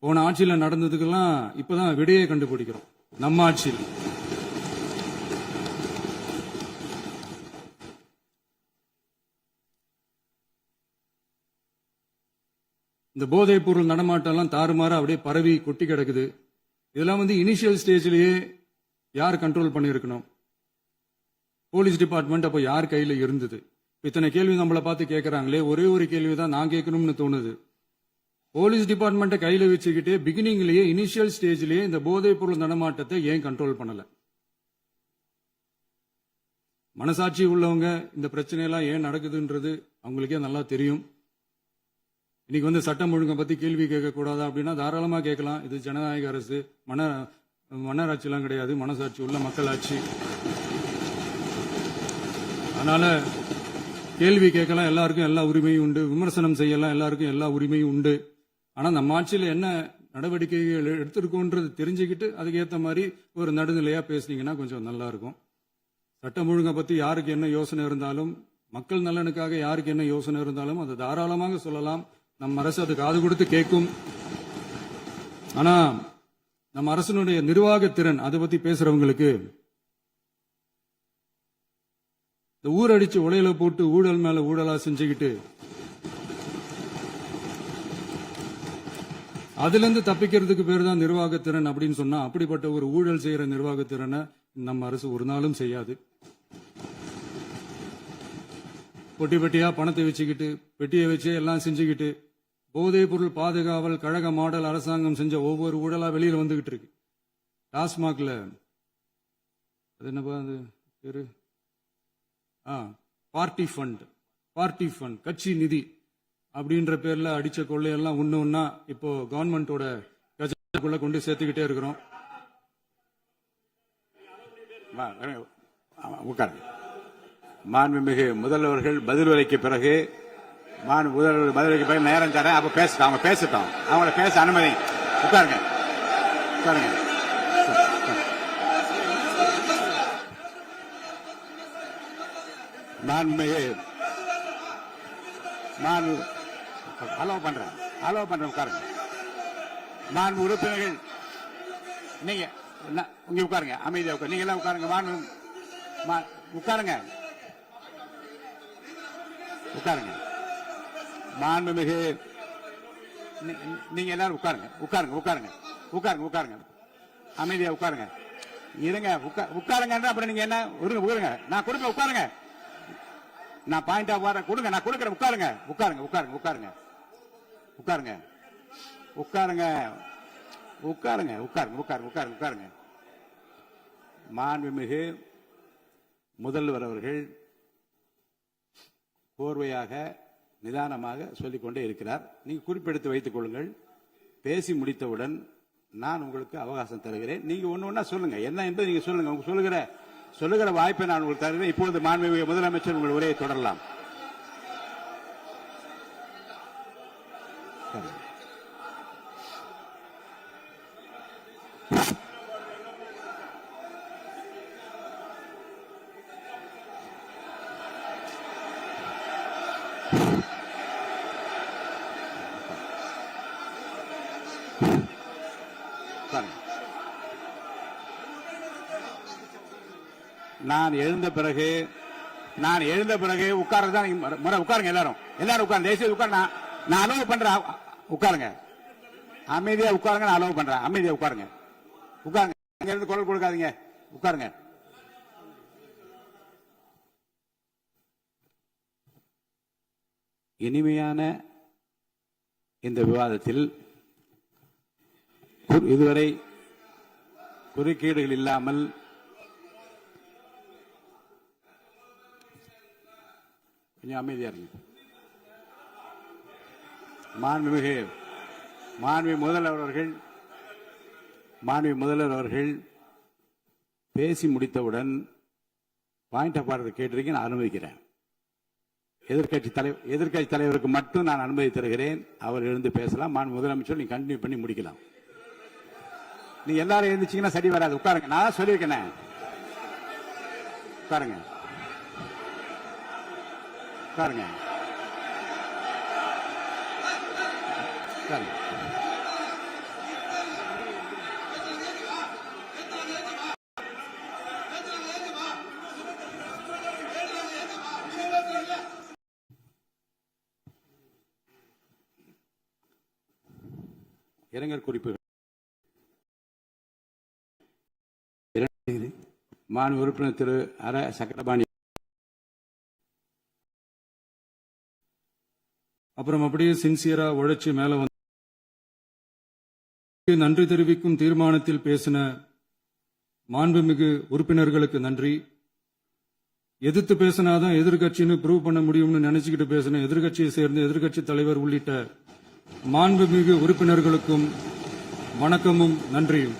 போன ஆட்சியில் நடந்ததுக்கெல்லாம் இப்பதான் விடையே கண்டுபிடிக்கிறோம் நம்ம ஆட்சியில். இந்த போதைப் பொருள் நடமாட்டம் தாறுமாற அப்படியே பரவி கொட்டி கிடக்குது. இதெல்லாம் இனிஷியல் ஸ்டேஜ்லயே யார் கண்ட்ரோல் பண்ணிருக்கணும்? போலீஸ் டிபார்ட்மெண்ட் அப்ப யார் கையில இருந்தது? இத்தனை கேள்வி நம்மளை பார்த்து கேட்கறாங்களே, ஒரே ஒரு கேள்விதான் நான் கேட்கணும்னு தோணுது. போலீஸ் டிபார்ட்மெண்ட்டை கையில வச்சுக்கிட்டே பிகினிங்லயே இனிஷியல் ஸ்டேஜ்லயே இந்த போதைப் பொருள் நடமாட்டத்தை ஏன் கண்ட்ரோல் பண்ணல? மனசாட்சி உள்ளவங்க இந்த பிரச்சனையெல்லாம் ஏன் நடக்குதுன்றது அவங்களுக்கே நல்லா தெரியும். இன்னைக்கு சட்டம் ஒழுங்கை பத்தி கேள்வி கேட்க கூடாதா அப்படின்னா தாராளமா கேட்கலாம். இது ஜனநாயக அரசு, மன்னராட்சி எல்லாம் கிடையாது, மனசாட்சி உள்ள மக்களாட்சி. அதனால கேள்வி கேட்கலாம், எல்லாருக்கும் எல்லா உரிமையும் உண்டு. விமர்சனம் செய்யலாம், எல்லாருக்கும் எல்லா உரிமையும் உண்டு. ஆனா நம்ம ஆட்சியில் என்ன நடவடிக்கைகள் எடுத்திருக்கோன்றது தெரிஞ்சுக்கிட்டு அதுக்கேற்ற மாதிரி ஒரு நடுநிலையா பேசுனீங்கன்னா கொஞ்சம் நல்லா இருக்கும். சட்டம் ஒழுங்கை பத்தி யாருக்கு என்ன யோசனை இருந்தாலும், மக்கள் நலனுக்காக யாருக்கு என்ன யோசனை இருந்தாலும் அதை தாராளமாக சொல்லலாம். நம்ம அரசு அது காது கொடுத்து கேட்கும். ஆனா நம்ம அரசனுடைய நிர்வாக திறன் அதை பத்தி பேசுறவங்களுக்கு இந்த ஊரடிச்சு உலையில போட்டு ஊழல் மேல ஊழலா செஞ்சுக்கிட்டு அதுல இருந்து தப்பிக்கிறதுக்கு பேர் தான் நிர்வாகத்திறன் அப்படின்னு சொன்னா, அப்படிப்பட்ட ஒரு ஊழல் செய்யற நிர்வாகத்திறனை நம்ம அரசு ஒரு நாளும் செய்யாது. பொட்டி பெட்டியா பணத்தை வச்சுக்கிட்டு, பெட்டியை வச்சு எல்லாம் செஞ்சுக்கிட்டு, போதைப் பொருள் பாதுகாவல் கழக மாடல் அரசாங்கம் செஞ்ச ஒவ்வொரு ஊழலா வெளியில வந்துகிட்டு இருக்கு. டாஸ்மாக்ல அது என்னப்பா அது பேரு, பார்ட்டி ஃபண்ட் கட்சி நிதி அப்படின்ற பேர்ல அடிச்ச கொள்ளையெல்லாம் ஒண்ணா இப்போ கவர்மெண்டோட கஜாக்குள்ள கொண்டு சேர்த்துக்கிட்டே இருக்கிறோம். மாண்புமிகு முதல்வர்கள் பதில் உரைக்கு பிறகு முதல்வர் பதிலுக்கு பிறகு நேரம் தரேன். அப்ப பேசட்டும், அவங்க பேசட்டும், அவங்கள பேச அனுமதி. உட்காருங்க உட்காருங்க. மாண்புமிகு அலோவ் பண்றேன் உட்காருங்க. மாண்பு உறுப்பினர்கள் நீங்க இங்க உட்காருங்க, அமைதியா உட்காரு. நீங்க எல்லாம் உட்காருங்க. உட்காருங்க. மாண்புமிகு நீங்க எல்லாரும் உட்காருங்க. அமைதியா உட்காருங்க. இருங்க, உட்காருங்க. அப்புறம் நீங்க என்ன உட்காருங்க, நான் கொடுப்பேன். உட்காருங்க, நான் பாயிண்ட் ஆஃப் வர கொடுங்க, நான் கொடுக்குறேன். உட்காருங்க. மாண்புமிகு முதல்வர் அவர்கள் கோர்வையாக நிதானமாக சொல்லிக்கொண்டே இருக்கிறார். நீங்க குறிப்பெடுத்து வைத்துக் கொள்ளுங்கள். பேசி முடித்தவுடன் நான் உங்களுக்கு அவகாசம் தருகிறேன். நீங்க ஒண்ணு சொல்லுங்க, என்ன என்பது நீங்க சொல்லுங்க. உங்க சொல்லுகிற வாய்ப்பை நான் உங்களுக்கு தருகிறேன். இப்பொழுது மாண்புமிகு முதலமைச்சர் உங்கள் உரையை தொடரலாம். நான் எழுந்த பிறகு உட்கார்றதுதான் முறை. உட்காருங்க, எல்லாரும் உட்காருங்க. தேசிய உட்காரு. நான் அலோவ் பண்றேன். உட்காருங்க, அமைதியா உட்காருங்க. நான் அலோவ் பண்றேன். அமைதியா உட்காருங்க. அங்க இருந்து குரல் கொடுக்காதீங்க. உட்காருங்க. இனிமையான இந்த விவாதத்தில் இதுவரை குறுக்கீடுகள் இல்லாமல் கொஞ்சம் அமைதியா இருங்க. மாண்புமிகு முதல்வர் அவர்கள் பேசி முடித்தவுடன் பாயிண்ட் ஆஃப் ஆர்டர் கேட்டிருக்கீங்க, நான் அனுமதிக்கிறேன். எதிர்கட்சி தலைவருக்கு மட்டும் நான் அனுமதி தருகிறேன். அவர் எழுந்து பேசலாம். மாண்பு முதலமைச்சர் நீங்க கண்டினியூ பண்ணி முடிக்கலாம். நீங்க எல்லாரும் எழுந்துச்சீங்கன்னா சரி வராது. உட்காருங்க, நான் சொல்லியிருக்கேன். உட்காருங்க. இரங்கல் குறிப்புகள். மாண்பு உறுப்பினர் திரு அர சக்கரபாணி. அப்புறம் அப்படியே சின்சியரா உழைச்சி மேல வந்து நன்றி தெரிவிக்கும் தீர்மானத்தில் பேசின மாண்புமிகு உறுப்பினர்களுக்கு நன்றி. எதிர்த்து பேசினாதான் எதிர்கட்சின்னு ப்ரூவ் பண்ண முடியும்னு நினைச்சுக்கிட்டு பேசின எதிர்கட்சியை சேர்ந்த எதிர்கட்சி தலைவர் உள்ளிட்ட மாண்புமிகு உறுப்பினர்களுக்கும் வணக்கமும் நன்றியும்.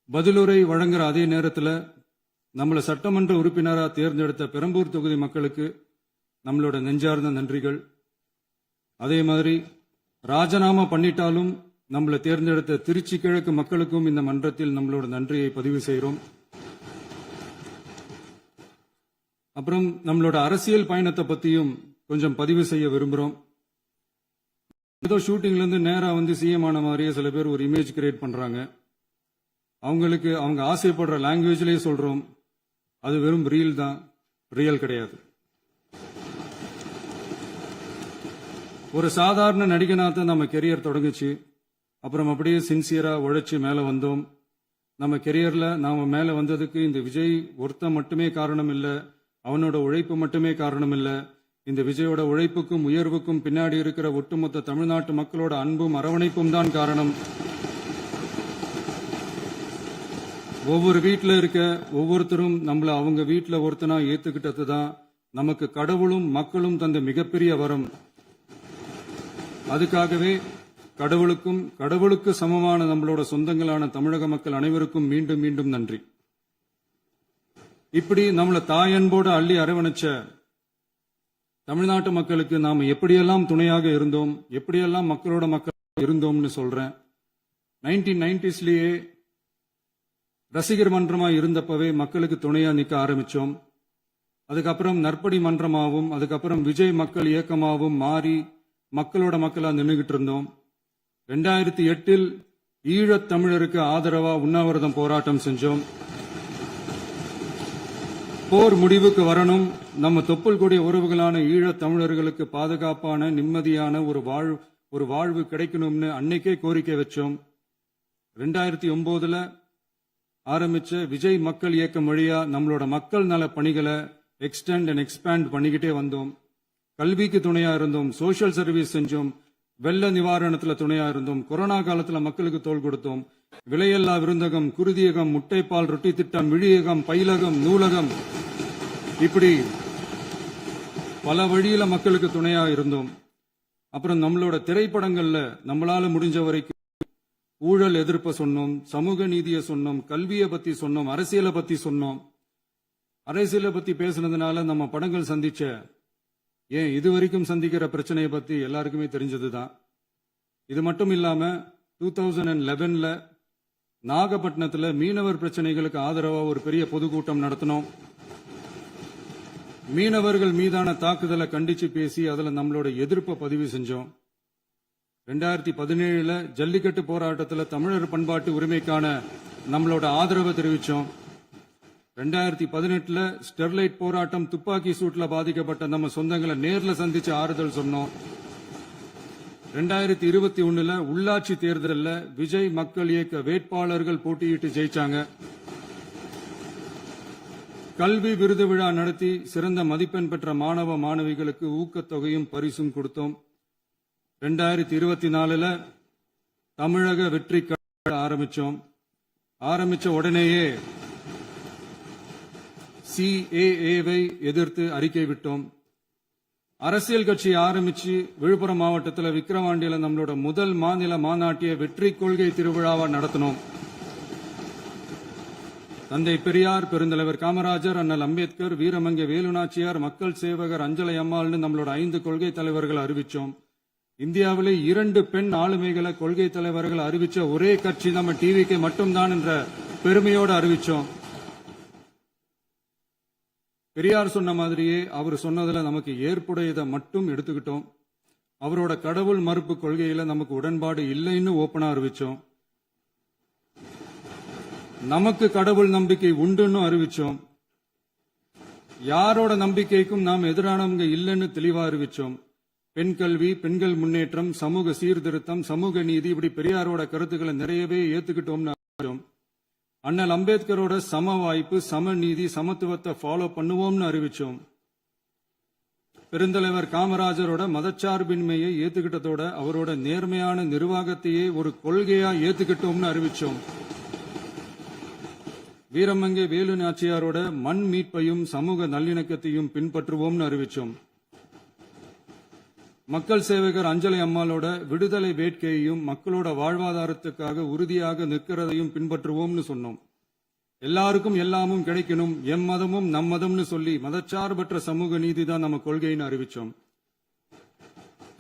பதிலுரை வழங்குற அதே நேரத்தில் நம்மளை சட்டமன்ற உறுப்பினராக தேர்ந்தெடுத்த பெரம்பூர் தொகுதி மக்களுக்கு நம்மளோட நெஞ்சார்ந்த நன்றிகள். அதே மாதிரி ராஜினாமா பண்ணிட்டாலும் நம்மளை தேர்ந்தெடுத்த திருச்சி கிழக்கு மக்களுக்கும் இந்த மன்றத்தில் நம்மளோட நன்றியை பதிவு செய்கிறோம். அப்புறம் நம்மளோட அரசியல் பயணத்தை பத்தியும் கொஞ்சம் பதிவு செய்ய விரும்புகிறோம். ஏதோ ஷூட்டிங்ல இருந்து நேரா வந்து சிஎம் ஆன மாதிரியே சில பேர் ஒரு இமேஜ் கிரியேட் பண்றாங்க. அவங்களுக்கு அவங்க ஆசைப்படுற லாங்குவேஜ்லயே சொல்றோம், அது வெறும் ரீல் தான், ரியல் கிடையாது. ஒரு சாதாரண நடிகனாத்தான் நம்ம கெரியர் தொடங்குச்சு. அப்புறம் அப்படியே சின்சியரா உழைச்சி மேல வந்தோம். நம்ம கெரியர்ல நாம மேல வந்ததுக்கு இந்த விஜய் ஒருத்தன் மட்டுமே காரணம் இல்ல, அவனோட உழைப்பு மட்டுமே காரணம் இல்ல. இந்த விஜயோட உழைப்புக்கும் உயர்வுக்கும் பின்னாடி இருக்கிற ஒட்டுமொத்த தமிழ்நாட்டு மக்களோட அன்பும் அரவணைப்பும் தான் காரணம். ஒவ்வொரு வீட்டில் இருக்க ஒவ்வொருத்தரும் நம்மள அவங்க வீட்டில் ஒருத்தனா ஏத்துக்கிட்டது தான் நமக்கு கடவுளும் மக்களும் தந்த மிகப்பெரிய வரம். அதுக்காகவே கடவுளுக்கு சமமான நம்மளோட சொந்தங்களான தமிழக மக்கள் அனைவருக்கும் மீண்டும் மீண்டும் நன்றி. இப்படி நம்மள தாயன்போடு அள்ளி அரவணைச்ச தமிழ்நாட்டு மக்களுக்கு நாம எப்படியெல்லாம் துணையாக இருந்தோம், எப்படியெல்லாம் மக்களோட மக்கள் இருந்தோம்னு சொல்றேன். 1990ஸ்லயே ரசிகர் மன்றமா இருந்தப்பவே மக்களுக்கு துணையா நிக்க ஆரம்பிச்சோம். அதுக்கப்புறம் நற்படி மன்றமாவும் அதுக்கப்புறம் விஜய் மக்கள் இயக்கமாவும் மாறி மக்களோட மக்களா நின்றுகிட்டு இருந்தோம். 2008 ஈழத் தமிழருக்கு ஆதரவா உண்ணாவிரதம் போராட்டம் செஞ்சோம். போர் முடிவுக்கு வரணும், நம்ம தொப்புள் கூடிய உறவுகளான ஈழத் தமிழர்களுக்கு பாதுகாப்பான நிம்மதியான ஒரு வாழ்வு கிடைக்கணும்னு அன்னைக்கே கோரிக்கை வச்சோம். 2009 ஆரம்பிச்ச விஜய் மக்கள் இயக்கம் வழியா நம்மளோட மக்கள் நல பணிகளை எக்ஸ்டெண்ட் அண்ட் எக்ஸ்பேண்ட் பண்ணிக்கிட்டே வந்தோம். கல்விக்கு துணையா இருந்தோம், சோசியல் சர்வீஸ் செஞ்சோம், வெள்ள நிவாரணத்துல துணையா இருந்தோம், கொரோனா காலத்துல மக்களுக்கு தோள் கொடுத்தோம். விலையில்லா விருந்தகம், குருதியகம், முட்டைப்பால் ரொட்டி திட்டம், விழியகம், பயிலகம், நூலகம், இப்படி பல வழியில மக்களுக்கு துணையா இருந்தோம். அப்புறம் நம்மளோட திரைப்படங்கள்ல நம்மளால முடிஞ்ச வரைக்கும் ஊழல் எதிர்ப்ப சொன்னோம், சமூக நீதியை சொன்னோம், கல்வியை பத்தி சொன்னோம், அரசியலை பத்தி சொன்னோம். அரசியலை பத்தி பேசுனதுனால நம்ம படங்கள் சந்திச்ச இதுவரைக்கும் சந்திக்கிற பிரச்சனையை பத்தி எல்லாருக்குமே தெரிஞ்சதுதான். இது மட்டும் இல்லாம 2011 நாகப்பட்டினத்துல மீனவர் பிரச்சனைகளுக்கு ஆதரவா ஒரு பெரிய பொதுக்கூட்டம் நடத்தினோம். மீனவர்கள் மீதான தாக்குதலை கண்டிச்சு பேசி அதுல நம்மளோட எதிர்ப்பை பதிவு செஞ்சோம். 2017 ஜல்லிக்கட்டு போராட்டத்தில் தமிழர் பண்பாட்டு உரிமைக்கான நம்மளோட ஆதரவை தெரிவிச்சோம். 2018 ஸ்டெர்லைட் போராட்டம், துப்பாக்கி சூட்ல பாதிக்கப்பட்ட நம்ம சொந்தங்களை நேர்ல சந்திச்சு ஆறுதல் சொன்னோம். 2021 உள்ளாட்சி தேர்தலில் விஜய் மக்கள் இயக்க வேட்பாளர்கள் போட்டியிட்டு ஜெயிச்சாங்க. கல்வி விருது விழா நடத்தி சிறந்த மதிப்பெண் பெற்ற மாணவ மாணவிகளுக்கு ஊக்கத்தொகையும் பரிசும் கொடுத்தோம். 2024 தமிழக வெற்றி கழகம் ஆரம்பிச்ச உடனேயே CAA-வை எதிர்த்து அறிக்கை விட்டோம். அரசியல் கட்சி ஆரம்பிச்சு விழுப்புரம் மாவட்டத்தில் விக்கிரவாண்டியில நம்மளோட முதல் மாநில மாநாட்டிய வெற்றி கொள்கை திருவிழாவை நடத்தினோம். தந்தை பெரியார், பெருந்தலைவர் காமராஜர், அண்ணல் அம்பேத்கர், வீரமங்கை வேலுநாச்சியார், மக்கள் சேவகர் அஞ்சலை அம்மாள்னு நம்மளோட 5 கொள்கை தலைவர்கள் அறிவிச்சோம். இந்தியாவிலே 2 பெண் ஆளுமைகளை கொள்கை தலைவர்கள் அறிவிச்ச ஒரே கட்சி நம்ம டிவிக்கு மட்டும்தான் என்ற பெருமையோடு அறிவிச்சோம். பெரியார் சொன்ன மாதிரியே அவர் சொன்னதுல நமக்கு ஏற்புடையதை மட்டும் எடுத்துக்கிட்டோம். அவரோட கடவுள் மறுப்பு கொள்கையில நமக்கு உடன்பாடு இல்லைன்னு ஓப்பனா அறிவிச்சோம். நமக்கு கடவுள் நம்பிக்கை உண்டுன்னு அறிவிச்சோம். யாரோட நம்பிக்கைக்கும் நாம் எதிரானவங்க இல்லைன்னு தெளிவா அறிவிச்சோம். பெண் கல்வி, பெண்கள் முன்னேற்றம், சமூக சீர்திருத்தம், சமூக நீதி, இப்படி பெரியாரோட கருத்துக்களை நிறையவே ஏத்துக்கிட்டோம்னு அறிவிச்சோம். அண்ணல் அம்பேத்கரோட சம வாய்ப்பு, சம நீதி, சமத்துவத்தை ஃபாலோ பண்ணுவோம்னு அறிவிச்சோம். பெருந்தலைவர் காமராஜரோட மதச்சார்பின்மையை ஏத்துக்கிட்டதோட அவரோட நேர்மையான நிர்வாகத்தையே ஒரு கொள்கையா ஏத்துக்கிட்டோம்னு அறிவிச்சோம். வீரமங்கை வேலு நாச்சியாரோட மண் மீட்பையும் சமூக நல்லிணக்கத்தையும் பின்பற்றுவோம்னு அறிவிச்சோம். மக்கள் சேவகர் அஞ்சலை அம்மாளோட விடுதலை வேட்கையையும் மக்களோட வாழ்வாதாரத்துக்காக உறுதியாக நிற்கிறதையும் பின்பற்றுவோம்னு சொன்னோம். எல்லாருக்கும் எல்லாமும் கிடைக்கணும், எம் மதமும் நம் மதம்னு சொல்லி மதச்சார்பற்ற சமூக நீதி தான் நம்ம கொள்கைன்னு அறிவிச்சோம்.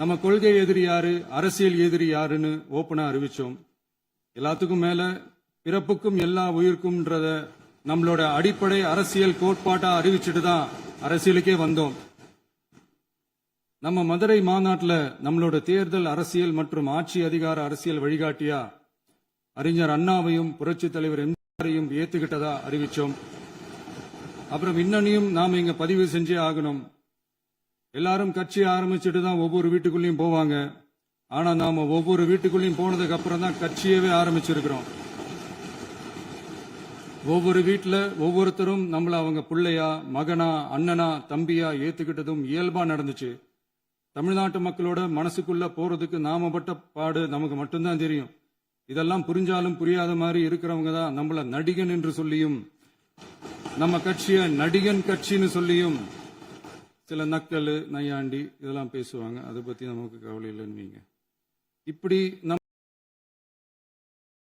நம்ம கொள்கை எதிரி யாரு, அரசியல் எதிரி யாருன்னு ஓப்பனா அறிவிச்சோம். எல்லாத்துக்கும் மேல பிறப்புக்கும் எல்லா உயிருக்கும்ன்றத நம்மளோட அடிப்படை அரசியல் கோட்பாட்டா அறிவிச்சுட்டு தான் அரசியலுக்கே வந்தோம். நம்ம மதுரை மாநாட்டில் நம்மளோட தேர்தல் அரசியல் மற்றும் ஆட்சி அதிகார அரசியல் வழிகாட்டியா அறிஞர் அண்ணாவையும் புரட்சி தலைவர் எம்ஜிஆரையும் ஏத்துக்கிட்டதா அறிவிச்சோம். அப்புறம் இன்னனையும் நாம இங்க பதிவு செஞ்சே ஆகணும். எல்லாரும் கட்சி ஆரம்பிச்சுட்டு தான் ஒவ்வொரு வீட்டுக்குள்ளேயும் போவாங்க. ஆனா நாம ஒவ்வொரு வீட்டுக்குள்ளேயும் போனதுக்கு அப்புறம் தான் கட்சியவே ஆரம்பிச்சிருக்கிறோம். ஒவ்வொரு வீட்டுல ஒவ்வொருத்தரும் நம்மள அவங்க பிள்ளையா, மகனா, அண்ணனா, தம்பியா ஏத்துக்கிட்டதும் இயல்பா நடந்துச்சு. தமிழ்நாட்டு மக்களோட மனசுக்குள்ள போறதுக்கு நாம பட்ட பாடு நமக்கு மட்டும்தான் தெரியும். இதெல்லாம் புரிஞ்சாலும் புரியாத மாதிரி இருக்கிறவங்க தான் நம்மள நடிகன் என்று சொல்லியும் நம்ம கட்சிய நடிகன் கட்சின்னு சொல்லியும் சில நக்கல், நையாண்டி இதெல்லாம் பேசுவாங்க. அதை பத்தி நமக்கு கவலை இல்லைன்னு இப்படி